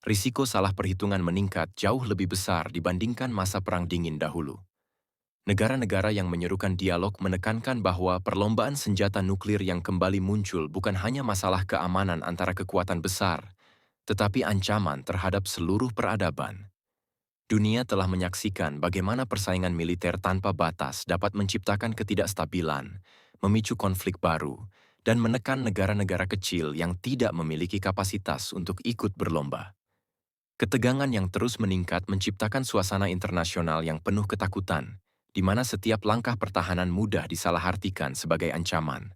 risiko salah perhitungan meningkat jauh lebih besar dibandingkan masa Perang Dingin dahulu. Negara-negara yang menyerukan dialog menekankan bahwa perlombaan senjata nuklir yang kembali muncul bukan hanya masalah keamanan antara kekuatan besar, tetapi ancaman terhadap seluruh peradaban. Dunia telah menyaksikan bagaimana persaingan militer tanpa batas dapat menciptakan ketidakstabilan, memicu konflik baru, dan menekan negara-negara kecil yang tidak memiliki kapasitas untuk ikut berlomba. Ketegangan yang terus meningkat menciptakan suasana internasional yang penuh ketakutan, di mana setiap langkah pertahanan mudah disalahartikan sebagai ancaman.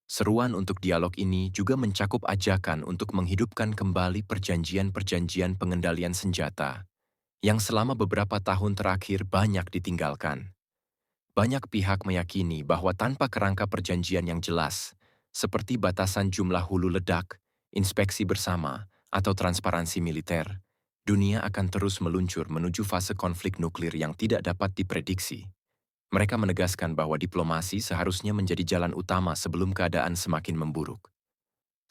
Seruan untuk dialog ini juga mencakup ajakan untuk menghidupkan kembali perjanjian-perjanjian pengendalian senjata, yang selama beberapa tahun terakhir banyak ditinggalkan. Banyak pihak meyakini bahwa tanpa kerangka perjanjian yang jelas, seperti batasan jumlah hulu ledak, inspeksi bersama, atau transparansi militer, dunia akan terus meluncur menuju fase konflik nuklir yang tidak dapat diprediksi. Mereka menegaskan bahwa diplomasi seharusnya menjadi jalan utama sebelum keadaan semakin memburuk.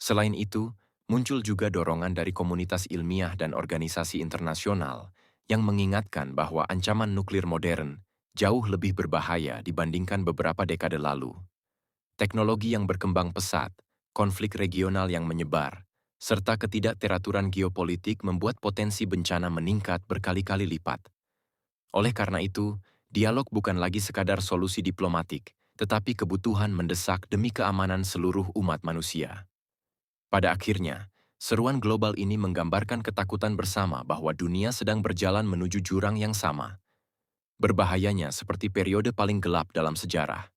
Selain itu, muncul juga dorongan dari komunitas ilmiah dan organisasi internasional yang mengingatkan bahwa ancaman nuklir modern jauh lebih berbahaya dibandingkan beberapa dekade lalu. Teknologi yang berkembang pesat, konflik regional yang menyebar, serta ketidakteraturan geopolitik membuat potensi bencana meningkat berkali-kali lipat. Oleh karena itu, dialog bukan lagi sekadar solusi diplomatik, tetapi kebutuhan mendesak demi keamanan seluruh umat manusia. Pada akhirnya, seruan global ini menggambarkan ketakutan bersama bahwa dunia sedang berjalan menuju jurang yang sama. Berbahayanya seperti periode paling gelap dalam sejarah.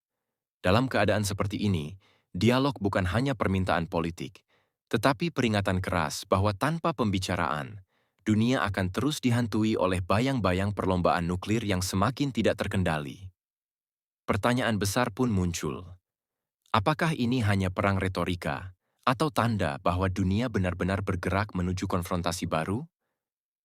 Dalam keadaan seperti ini, dialog bukan hanya permintaan politik, tetapi peringatan keras bahwa tanpa pembicaraan, dunia akan terus dihantui oleh bayang-bayang perlombaan nuklir yang semakin tidak terkendali. Pertanyaan besar pun muncul. Apakah ini hanya perang retorika, atau tanda bahwa dunia benar-benar bergerak menuju konfrontasi baru?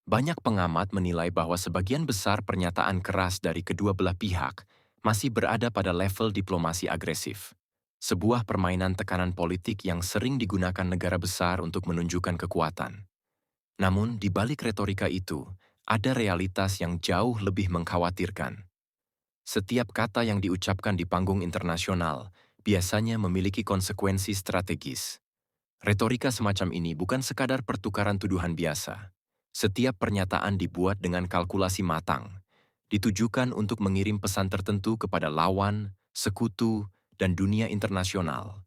Banyak pengamat menilai bahwa sebagian besar pernyataan keras dari kedua belah pihak masih berada pada level diplomasi agresif. Sebuah permainan tekanan politik yang sering digunakan negara besar untuk menunjukkan kekuatan. Namun, di balik retorika itu, ada realitas yang jauh lebih mengkhawatirkan. Setiap kata yang diucapkan di panggung internasional biasanya memiliki konsekuensi strategis. Retorika semacam ini bukan sekadar pertukaran tuduhan biasa. Setiap pernyataan dibuat dengan kalkulasi matang, ditujukan untuk mengirim pesan tertentu kepada lawan, sekutu, dan dunia internasional.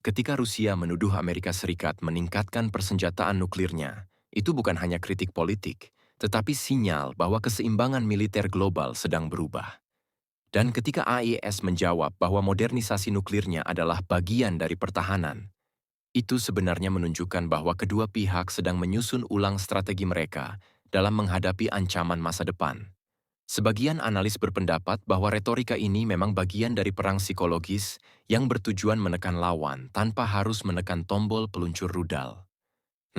Ketika Rusia menuduh Amerika Serikat meningkatkan persenjataan nuklirnya, itu bukan hanya kritik politik, tetapi sinyal bahwa keseimbangan militer global sedang berubah. Dan ketika AIS menjawab bahwa modernisasi nuklirnya adalah bagian dari pertahanan, itu sebenarnya menunjukkan bahwa kedua pihak sedang menyusun ulang strategi mereka dalam menghadapi ancaman masa depan. Sebagian analis berpendapat bahwa retorika ini memang bagian dari perang psikologis yang bertujuan menekan lawan tanpa harus menekan tombol peluncur rudal.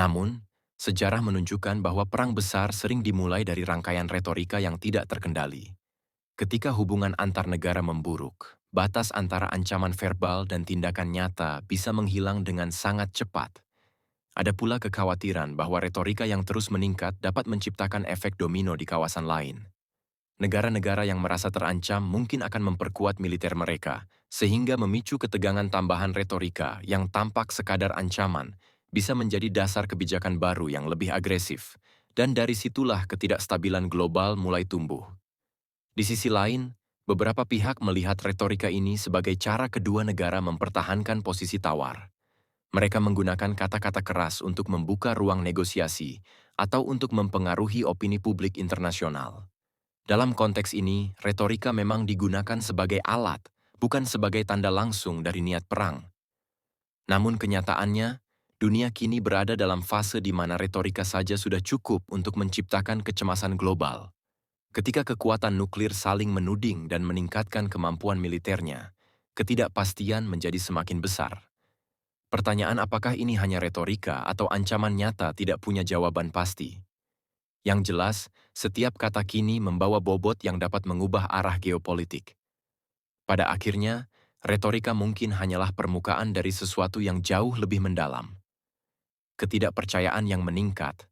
Namun, sejarah menunjukkan bahwa perang besar sering dimulai dari rangkaian retorika yang tidak terkendali. Ketika hubungan antar negara memburuk, batas antara ancaman verbal dan tindakan nyata bisa menghilang dengan sangat cepat. Ada pula kekhawatiran bahwa retorika yang terus meningkat dapat menciptakan efek domino di kawasan lain. Negara-negara yang merasa terancam mungkin akan memperkuat militer mereka, sehingga memicu ketegangan tambahan retorika yang tampak sekadar ancaman bisa menjadi dasar kebijakan baru yang lebih agresif, dan dari situlah ketidakstabilan global mulai tumbuh. Di sisi lain, beberapa pihak melihat retorika ini sebagai cara kedua negara mempertahankan posisi tawar. Mereka menggunakan kata-kata keras untuk membuka ruang negosiasi atau untuk mempengaruhi opini publik internasional. Dalam konteks ini, retorika memang digunakan sebagai alat, bukan sebagai tanda langsung dari niat perang. Namun kenyataannya, dunia kini berada dalam fase di mana retorika saja sudah cukup untuk menciptakan kecemasan global. Ketika kekuatan nuklir saling menuding dan meningkatkan kemampuan militernya, ketidakpastian menjadi semakin besar. Pertanyaan apakah ini hanya retorika atau ancaman nyata tidak punya jawaban pasti. Yang jelas, setiap kata kini membawa bobot yang dapat mengubah arah geopolitik. Pada akhirnya, retorika mungkin hanyalah permukaan dari sesuatu yang jauh lebih mendalam. Ketidakpercayaan yang meningkat,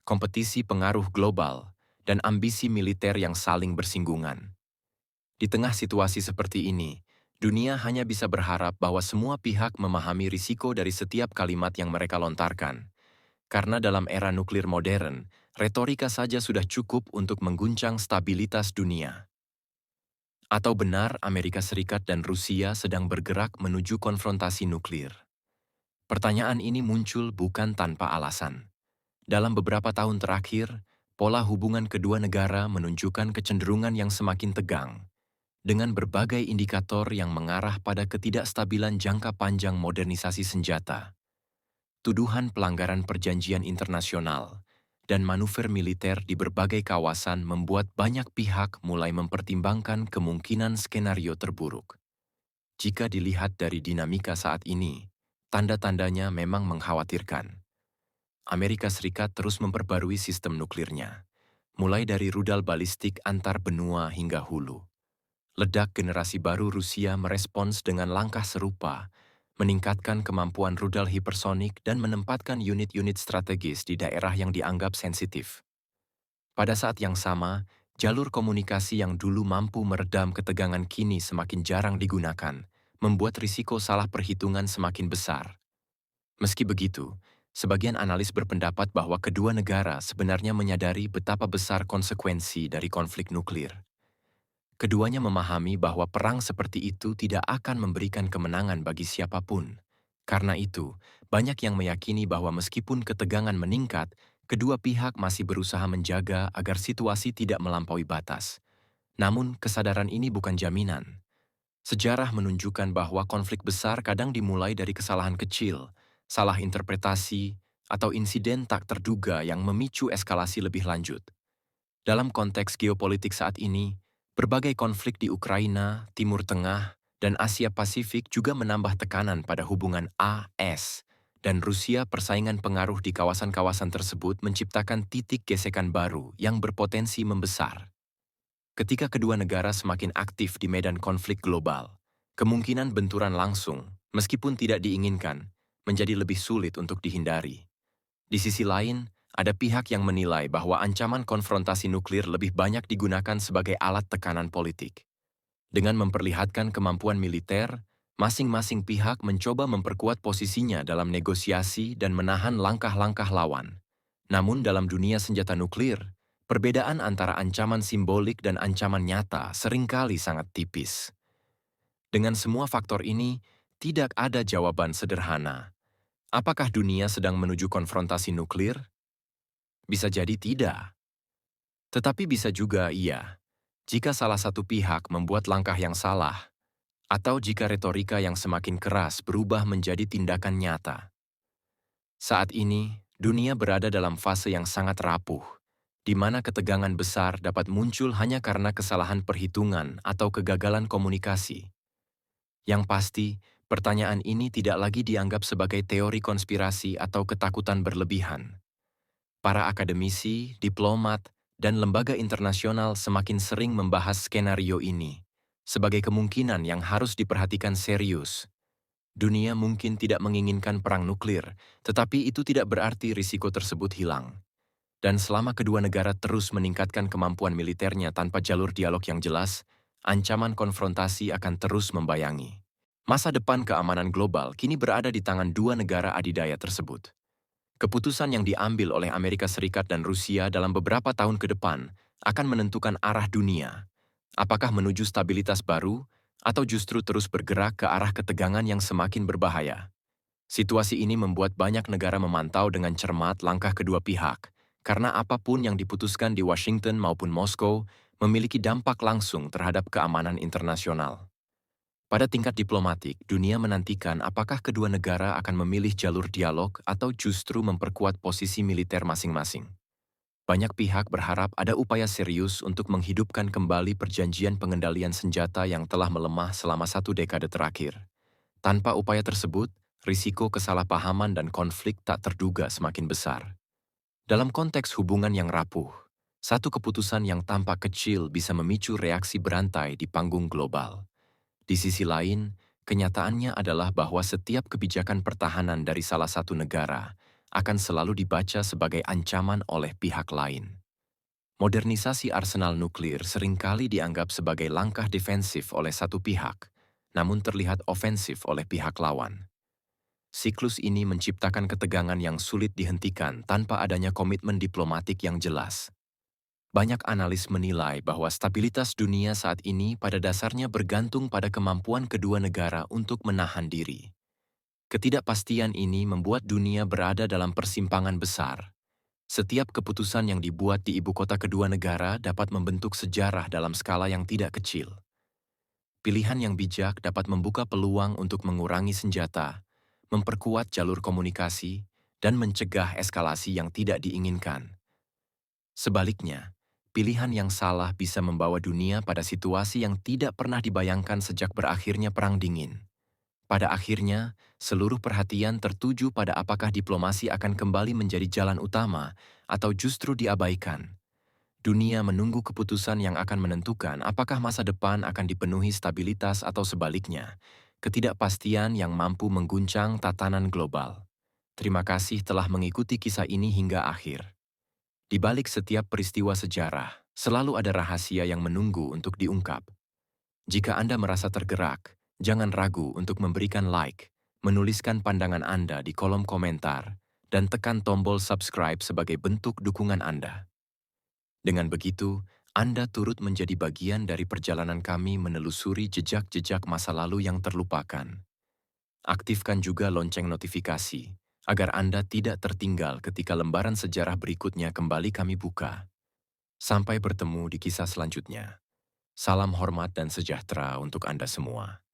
kompetisi pengaruh global, dan ambisi militer yang saling bersinggungan. Di tengah situasi seperti ini, dunia hanya bisa berharap bahwa semua pihak memahami risiko dari setiap kalimat yang mereka lontarkan. Karena dalam era nuklir modern, retorika saja sudah cukup untuk mengguncang stabilitas dunia. Atau benar Amerika Serikat dan Rusia sedang bergerak menuju konfrontasi nuklir? Pertanyaan ini muncul bukan tanpa alasan. Dalam beberapa tahun terakhir, pola hubungan kedua negara menunjukkan kecenderungan yang semakin tegang, dengan berbagai indikator yang mengarah pada ketidakstabilan jangka panjang modernisasi senjata, tuduhan pelanggaran perjanjian internasional, dan manuver militer di berbagai kawasan membuat banyak pihak mulai mempertimbangkan kemungkinan skenario terburuk. Jika dilihat dari dinamika saat ini, tanda-tandanya memang mengkhawatirkan. Amerika Serikat terus memperbarui sistem nuklirnya, mulai dari rudal balistik antar benua hingga hulu. Ledak generasi baru Rusia merespons dengan langkah serupa, meningkatkan kemampuan rudal hipersonik dan menempatkan unit-unit strategis di daerah yang dianggap sensitif. Pada saat yang sama, jalur komunikasi yang dulu mampu meredam ketegangan kini semakin jarang digunakan, membuat risiko salah perhitungan semakin besar. Meski begitu, sebagian analis berpendapat bahwa kedua negara sebenarnya menyadari betapa besar konsekuensi dari konflik nuklir. Keduanya memahami bahwa perang seperti itu tidak akan memberikan kemenangan bagi siapapun. Karena itu, banyak yang meyakini bahwa meskipun ketegangan meningkat, kedua pihak masih berusaha menjaga agar situasi tidak melampaui batas. Namun, kesadaran ini bukan jaminan. Sejarah menunjukkan bahwa konflik besar kadang dimulai dari kesalahan kecil, salah interpretasi, atau insiden tak terduga yang memicu eskalasi lebih lanjut. Dalam konteks geopolitik saat ini, berbagai konflik di Ukraina, Timur Tengah, dan Asia Pasifik juga menambah tekanan pada hubungan AS dan Rusia. Persaingan pengaruh di kawasan-kawasan tersebut menciptakan titik gesekan baru yang berpotensi membesar. Ketika kedua negara semakin aktif di medan konflik global, kemungkinan benturan langsung, meskipun tidak diinginkan, menjadi lebih sulit untuk dihindari. Di sisi lain, ada pihak yang menilai bahwa ancaman konfrontasi nuklir lebih banyak digunakan sebagai alat tekanan politik. Dengan memperlihatkan kemampuan militer, masing-masing pihak mencoba memperkuat posisinya dalam negosiasi dan menahan langkah-langkah lawan. Namun dalam dunia senjata nuklir, perbedaan antara ancaman simbolik dan ancaman nyata seringkali sangat tipis. Dengan semua faktor ini, tidak ada jawaban sederhana. Apakah dunia sedang menuju konfrontasi nuklir? Bisa jadi tidak. Tetapi bisa juga iya, jika salah satu pihak membuat langkah yang salah, atau jika retorika yang semakin keras berubah menjadi tindakan nyata. Saat ini, dunia berada dalam fase yang sangat rapuh, di mana ketegangan besar dapat muncul hanya karena kesalahan perhitungan atau kegagalan komunikasi. Yang pasti, pertanyaan ini tidak lagi dianggap sebagai teori konspirasi atau ketakutan berlebihan. Para akademisi, diplomat, dan lembaga internasional semakin sering membahas skenario ini sebagai kemungkinan yang harus diperhatikan serius. Dunia mungkin tidak menginginkan perang nuklir, tetapi itu tidak berarti risiko tersebut hilang. Dan selama kedua negara terus meningkatkan kemampuan militernya tanpa jalur dialog yang jelas, ancaman konfrontasi akan terus membayangi. Masa depan keamanan global kini berada di tangan dua negara adidaya tersebut. Keputusan yang diambil oleh Amerika Serikat dan Rusia dalam beberapa tahun ke depan akan menentukan arah dunia. Apakah menuju stabilitas baru, atau justru terus bergerak ke arah ketegangan yang semakin berbahaya? Situasi ini membuat banyak negara memantau dengan cermat langkah kedua pihak, karena apapun yang diputuskan di Washington maupun Moskow memiliki dampak langsung terhadap keamanan internasional. Pada tingkat diplomatik, dunia menantikan apakah kedua negara akan memilih jalur dialog atau justru memperkuat posisi militer masing-masing. Banyak pihak berharap ada upaya serius untuk menghidupkan kembali perjanjian pengendalian senjata yang telah melemah selama 1 dekade terakhir. Tanpa upaya tersebut, risiko kesalahpahaman dan konflik tak terduga semakin besar. Dalam konteks hubungan yang rapuh, satu keputusan yang tampak kecil bisa memicu reaksi berantai di panggung global. Di sisi lain, kenyataannya adalah bahwa setiap kebijakan pertahanan dari salah satu negara akan selalu dibaca sebagai ancaman oleh pihak lain. Modernisasi arsenal nuklir seringkali dianggap sebagai langkah defensif oleh satu pihak, namun terlihat ofensif oleh pihak lawan. Siklus ini menciptakan ketegangan yang sulit dihentikan tanpa adanya komitmen diplomatik yang jelas. Banyak analis menilai bahwa stabilitas dunia saat ini pada dasarnya bergantung pada kemampuan kedua negara untuk menahan diri. Ketidakpastian ini membuat dunia berada dalam persimpangan besar. Setiap keputusan yang dibuat di ibu kota kedua negara dapat membentuk sejarah dalam skala yang tidak kecil. Pilihan yang bijak dapat membuka peluang untuk mengurangi senjata, memperkuat jalur komunikasi, dan mencegah eskalasi yang tidak diinginkan. Sebaliknya, pilihan yang salah bisa membawa dunia pada situasi yang tidak pernah dibayangkan sejak berakhirnya Perang Dingin. Pada akhirnya, seluruh perhatian tertuju pada apakah diplomasi akan kembali menjadi jalan utama atau justru diabaikan. Dunia menunggu keputusan yang akan menentukan apakah masa depan akan dipenuhi stabilitas atau sebaliknya, ketidakpastian yang mampu mengguncang tatanan global. Terima kasih telah mengikuti kisah ini hingga akhir. Di balik setiap peristiwa sejarah, selalu ada rahasia yang menunggu untuk diungkap. Jika Anda merasa tergerak, jangan ragu untuk memberikan like, menuliskan pandangan Anda di kolom komentar, dan tekan tombol subscribe sebagai bentuk dukungan Anda. Dengan begitu, Anda turut menjadi bagian dari perjalanan kami menelusuri jejak-jejak masa lalu yang terlupakan. Aktifkan juga lonceng notifikasi, agar Anda tidak tertinggal ketika lembaran sejarah berikutnya kembali kami buka. Sampai bertemu di kisah selanjutnya. Salam hormat dan sejahtera untuk Anda semua.